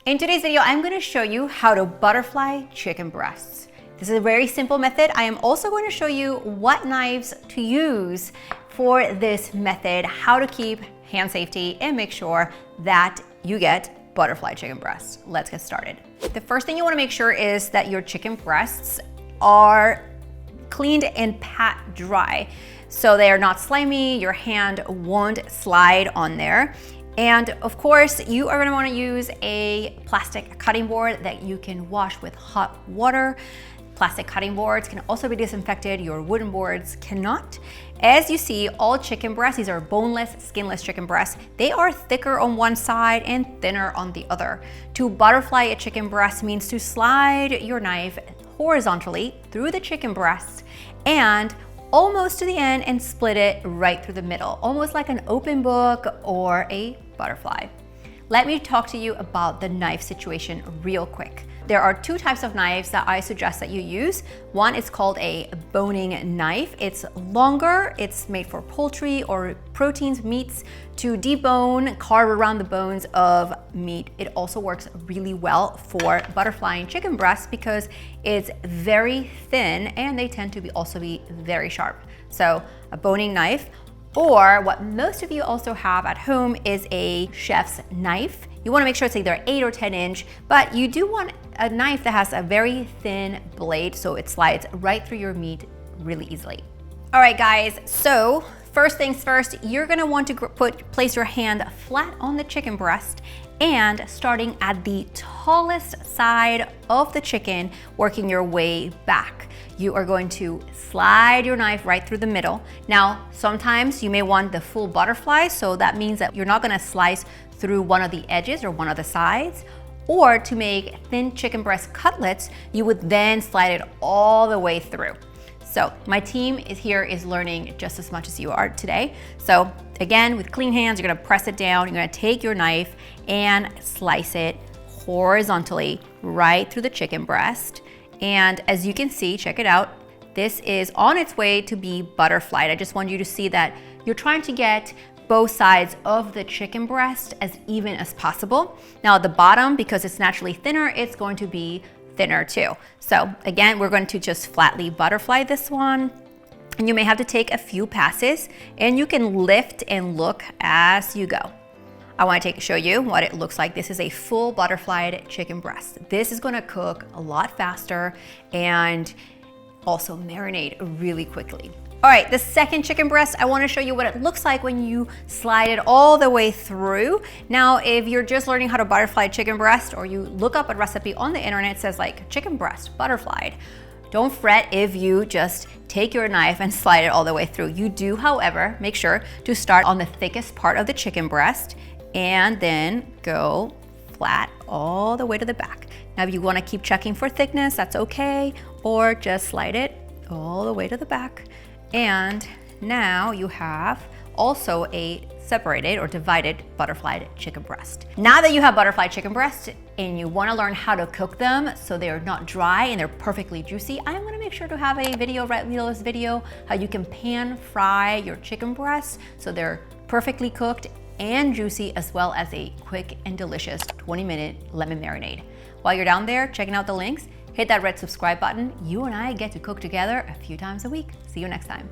In today's video, I'm going to show you how to butterfly chicken breasts. This is a very simple method. I am also going to show you what knives to use for this method, how to keep hand safety and make sure that you get butterfly chicken breasts. Let's get started. The first thing you want to make sure is that your chicken breasts are cleaned and pat dry, so they are not slimy, your hand won't slide on there. And of course, you are going to want to use a plastic cutting board that you can wash with hot water. Plastic cutting boards can also be disinfected, your wooden boards cannot. As you see, all chicken breasts, these are boneless, skinless chicken breasts, they are thicker on one side and thinner on the other. To butterfly a chicken breast means to slide your knife horizontally through the chicken breast and almost to the end and split it right through the middle, almost like an open book or a butterfly. Let me talk to you about the knife situation real quick. There are two types of knives that I suggest that you use. One is called a boning knife. It's longer, it's made for poultry or proteins, meats, to debone, carve around the bones of meat. It also works really well for butterflying chicken breasts because it's very thin and they tend to also be very sharp. So a boning knife, or what most of you also have at home is a chef's knife. You want to make sure it's either 8 or 10 inch, but you do want a knife that has a very thin blade so it slides right through your meat really easily. All right, guys, so first things first, you're gonna want to place your hand flat on the chicken breast and starting at the tallest side of the chicken, working your way back. You are going to slide your knife right through the middle. Now, sometimes you may want the full butterfly, so that means that you're not gonna slice through one of the edges or one of the sides. Or to make thin chicken breast cutlets, you would then slide it all the way through. So my team is learning just as much as you are today. So again, with clean hands, you're gonna press it down, you're gonna take your knife and slice it horizontally right through the chicken breast. And as you can see, check it out, this is on its way to be butterflied. I just want you to see that you're trying to get both sides of the chicken breast as even as possible. Now at the bottom, because it's naturally thinner, it's going to be thinner too. So again, we're going to just flatly butterfly this one. And you may have to take a few passes and you can lift and look as you go. I want to show you what it looks like. This is a full butterflied chicken breast. This is going to cook a lot faster and also marinate really quickly. All right, the second chicken breast, I want to show you what it looks like when you slide it all the way through. Now, if you're just learning how to butterfly chicken breast or you look up a recipe on the internet, it says like chicken breast butterflied. Don't fret if you just take your knife and slide it all the way through. You do, however, make sure to start on the thickest part of the chicken breast and then go flat all the way to the back. Now, if you want to keep checking for thickness, that's okay, or just slide it all the way to the back. And now you have also a separated or divided butterflied chicken breast. Now that you have butterfly chicken breast and you want to learn how to cook them so they're not dry and they're perfectly juicy, I'm going to make sure to have a video right below this video how you can pan fry your chicken breasts so they're perfectly cooked and juicy, as well as a quick and delicious 20-minute lemon marinade. While you're down there checking out the links, hit that red subscribe button. You and I get to cook together a few times a week. See you next time.